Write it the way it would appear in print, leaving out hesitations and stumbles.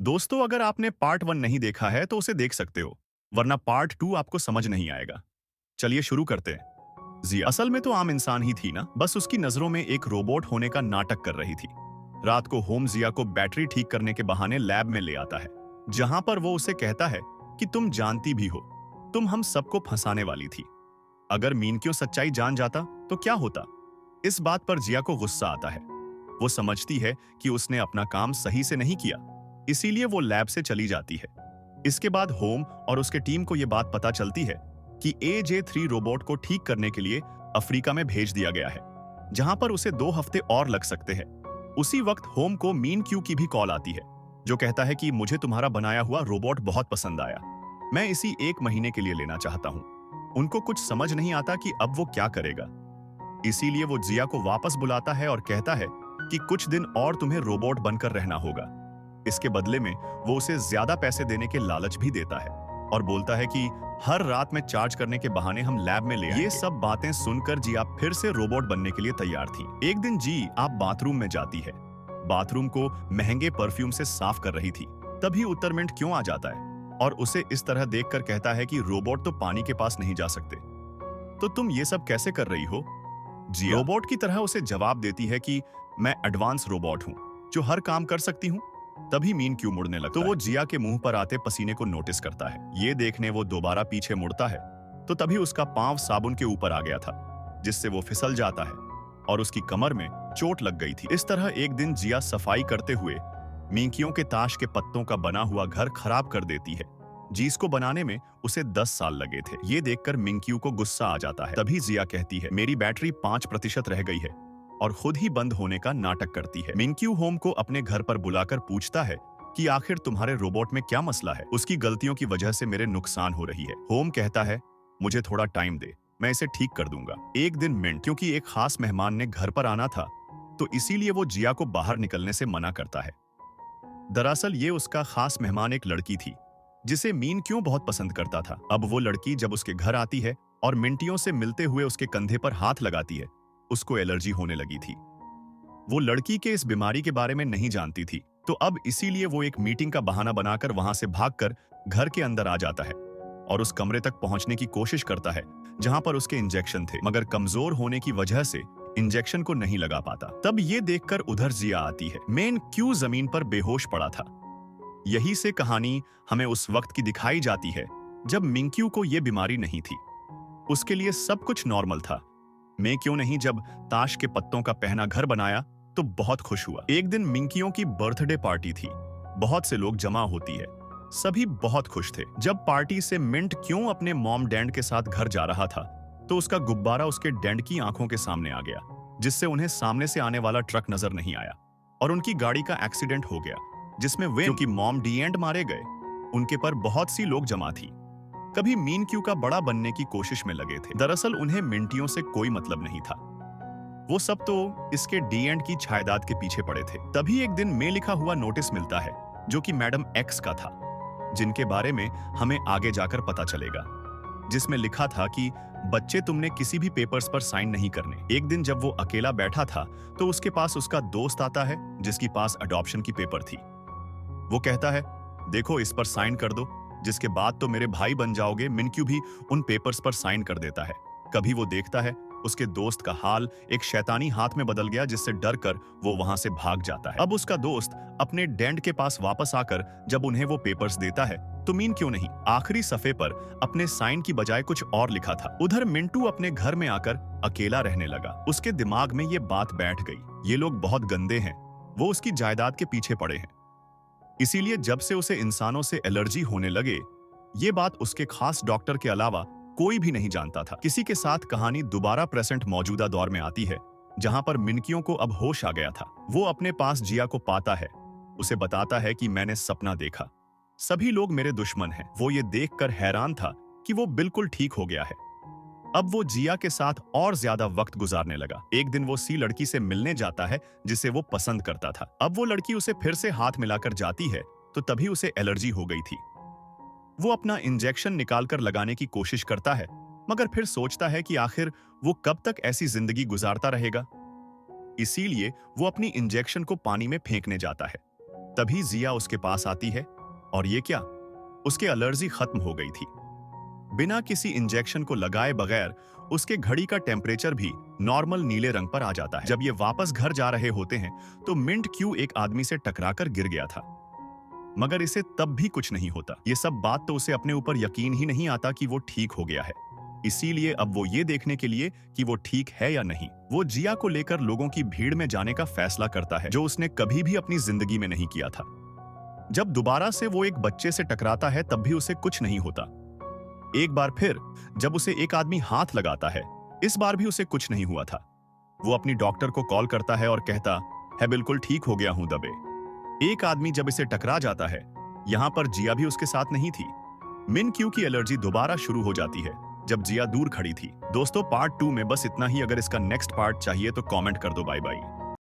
दोस्तों, अगर आपने पार्ट 1 नहीं देखा है तो उसे देख सकते हो, वरना पार्ट 2 आपको समझ नहीं आएगा। चलिए शुरू करते हैं। जिया असल में तो आम इंसान ही थी ना, बस उसकी नजरों में एक रोबोट होने का नाटक कर रही थी। रात को होम जिया को बैटरी ठीक करने के बहाने लैब में ले आता है, जहां पर वो उसे कहता है कि तुम जानती भी हो, तुम हम सबको फंसाने वाली थी। अगर मीन क्यों सच्चाई जान जाता तो क्या होता। इस बात पर जिया को गुस्सा आता है। वो समझती है कि उसने अपना काम सही से नहीं किया, इसीलिए वो लैब से चली जाती है। इसके बाद होम और उसके टीम को यह बात पता चलती है कि AJ3 रोबोट को ठीक करने के लिए अफ्रीका में भेज दिया गया है, जहां पर उसे 2 हफ्ते और लग सकते हैं। उसी वक्त होम को मीन क्यू की भी कॉल आती है, जो कहता है कि मुझे तुम्हारा बनाया हुआ रोबोट बहुत पसंद आया, मैं इसी 1 महीने के लिए लेना चाहता हूं। उनको कुछ समझ नहीं आता कि अब वो क्या करेगा, इसीलिए वो जिया को वापस बुलाता है और कहता है कि कुछ दिन और तुम्हें रोबोट बनकर रहना होगा। इसके बदले में वो उसे ज्यादा पैसे देने के लालच भी देता है और बोलता है कि हर रात में चार्ज करने के बहाने हम लैब में ले आएंगे। ये सब बातें सुनकर जिया फिर से रोबोट बनने के लिए तैयार थी। एक दिन जी आप बाथरूम में जाती है, बाथरूम को महंगे परफ्यूम से साफ कर रही थी। तभी उत्तरमिंट क्यों आ जाता है और उसे इस तरह देखकर कहता है कि रोबोट तो पानी के पास नहीं जा सकते, तो तुम ये सब कैसे कर रही हो। जी रोबोट की तरह उसे जवाब देती है कि मैं एडवांस रोबोट हूँ जो हर काम कर सकती हूँ। तभी मीन क्यों मुड़ने लगता है। तो वो जिया के मुंह पर आते पसीने को नोटिस करता है। ये देखने वो दोबारा पीछे मुड़ता है तो तभी उसका पांव साबुन के ऊपर आ गया था, जिससे वो फिसल जाता है और उसकी कमर में चोट लग गई थी। इस तरह एक दिन जिया सफाई करते हुए मिंकियों के ताश के पत्तों का बना हुआ घर खराब कर देती है, जिसको बनाने में उसे 10 साल लगे थे। ये देखकर मिंकियों को गुस्सा आ जाता है। तभी जिया कहती है मेरी बैटरी 5% रह गई है और खुद ही बंद होने का नाटक करती है। मिंक्यू होम को अपने घर पर बुलाकर पूछता है कि आखिर तुम्हारे रोबोट में क्या मसला है, उसकी गलतियों की वजह से मेरे नुकसान हो रही है। होम कहता है मुझे थोड़ा टाइम दे, मैं इसे ठीक कर दूंगा। एक दिन मिंट क्योंकि एक खास मेहमान ने घर पर आना था, तो इसीलिए वो जिया को बाहर निकलने से मना करता है। दरअसल ये उसका खास मेहमान एक लड़की थी जिसे मीन क्यों बहुत पसंद करता था। अब वो लड़की जब उसके घर आती है और मिंटियों से मिलते हुए उसके कंधे पर हाथ लगाती है, उसको एलर्जी होने लगी थी। वो लड़की के इस बीमारी के बारे में नहीं जानती थी, तो अब इसीलिए वो एक मीटिंग का बहाना बनाकर वहां से भागकर घर के अंदर आ जाता है और उस कमरे तक पहुंचने की कोशिश करता है जहां पर उसके इंजेक्शन थे, मगर कमजोर होने की वजह से इंजेक्शन को नहीं लगा पाता। तब ये देखकर उधर जिया आती है। मेन क्यू जमीन पर बेहोश पड़ा था। यही से कहानी हमें उस वक्त की दिखाई जाती है जब मिंक्यू को यह बीमारी नहीं थी, उसके लिए सब कुछ नॉर्मल था। मैं क्यों नहीं जब ताश के पत्तों का पहना घर बनाया तो बहुत खुश हुआ। एक दिन मिंकियों की बर्थडे पार्टी थी, बहुत से लोग जमा होती है, सभी बहुत खुश थे। जब पार्टी से मिंट क्यों अपने मॉम डैड के साथ घर जा रहा था तो उसका गुब्बारा उसके डैड की आंखों के सामने आ गया, जिससे उन्हें सामने से आने वाला ट्रक नजर नहीं आया और उनकी गाड़ी का एक्सीडेंट हो गया, जिसमें वे क्योंकि मॉम डैड मारे गए, उनके पर बहुत सी लोग जमा थी। कभी मीन क्यू का बड़ा बनने की कोशिश में लगे थे। दरअसल उन्हें मिंटियों से कोई मतलब नहीं था, वो सब तो इसके डी की जायदाद के पीछे पड़े थे। तभी एक दिन में लिखा हुआ नोटिस मिलता है जो कि मैडम एक्स का था, जिनके बारे में हमें आगे जाकर पता चलेगा, जिसमें लिखा था कि बच्चे तुमने किसी भी पेपर्स पर साइन नहीं करने। एक दिन जब वो अकेला बैठा था तो उसके पास उसका दोस्त आता है जिसके पास अडॉप्शन की पेपर थी। वो कहता है देखो इस पर साइन कर दो, जिसके बाद तो मेरे भाई बन जाओगे। मिनक्यू भी उन पेपर्स पर साइन कर देता है। कभी वो देखता है उसके दोस्त का हाल एक शैतानी हाथ में बदल गया, जिससे डर कर वो वहां से भाग जाता है। अब उसका दोस्त अपने डैड के पास वापस आकर जब उन्हें वो पेपर्स देता है तो मीन क्यों नहीं आखिरी सफ़े पर अपने साइन की बजाय कुछ और लिखा था। उधर मिंटू अपने घर में आकर अकेला रहने लगा। उसके दिमाग में ये बात बैठ गई, ये लोग बहुत गंदे हैं, वो उसकी जायदाद के पीछे पड़े हैं। इसीलिए जब से उसे इंसानों से एलर्जी होने लगे, ये बात उसके खास डॉक्टर के अलावा कोई भी नहीं जानता था। किसी के साथ कहानी दोबारा प्रेजेंट मौजूदा दौर में आती है, जहां पर मिनकियों को अब होश आ गया था। वो अपने पास जिया को पाता है, उसे बताता है कि मैंने सपना देखा, सभी लोग मेरे दुश्मन हैं। वो ये देखकर हैरान था कि वो बिल्कुल ठीक हो गया है। अब वो जिया के साथ और ज्यादा वक्त गुजारने लगा। एक दिन वो सी लड़की से मिलने जाता है जिसे वो पसंद करता था। अब वो लड़की उसे फिर से हाथ मिलाकर जाती है तो तभी उसे एलर्जी हो गई थी। वो अपना इंजेक्शन निकालकर लगाने की कोशिश करता है, मगर फिर सोचता है कि आखिर वो कब तक ऐसी जिंदगी गुजारता रहेगा। इसीलिए वो अपनी इंजेक्शन को पानी में फेंकने जाता है। तभी जिया उसके पास आती है और ये क्या, उसके एलर्जी खत्म हो गई थी। बिना किसी इंजेक्शन को लगाए बगैर उसके घड़ी का टेम्परेचर भी नॉर्मल नीले रंग पर आ जाता है। जब ये वापस घर जा रहे होते हैं तो मिंट क्यू एक आदमी से टकराकर गिर गया था, मगर इसे तब भी कुछ नहीं होता। ये सब बात तो उसे अपने ऊपर यकीन ही नहीं आता कि वो ठीक हो गया है। इसीलिए अब वो ये देखने के लिए कि वो ठीक है या नहीं, वो जिया को लेकर लोगों की भीड़ में जाने का फैसला करता है, जो उसने कभी भी अपनी जिंदगी में नहीं किया था। जब दोबारा से वो एक बच्चे से टकराता है तब भी उसे कुछ नहीं होता। एक बार फिर जब उसे एक आदमी हाथ लगाता है, इस बार भी उसे कुछ नहीं हुआ था। वो अपनी डॉक्टर को कॉल करता है और कहता है बिल्कुल ठीक हो गया हूं दबे। एक आदमी जब इसे टकरा जाता है, यहां पर जिया भी उसके साथ नहीं थी। मिन क्यू की एलर्जी दोबारा शुरू हो जाती है जब जिया दूर खड़ी थी। दोस्तों, पार्ट 2 में बस इतना ही। अगर इसका नेक्स्ट पार्ट चाहिए तो कमेंट कर दो। Bye bye.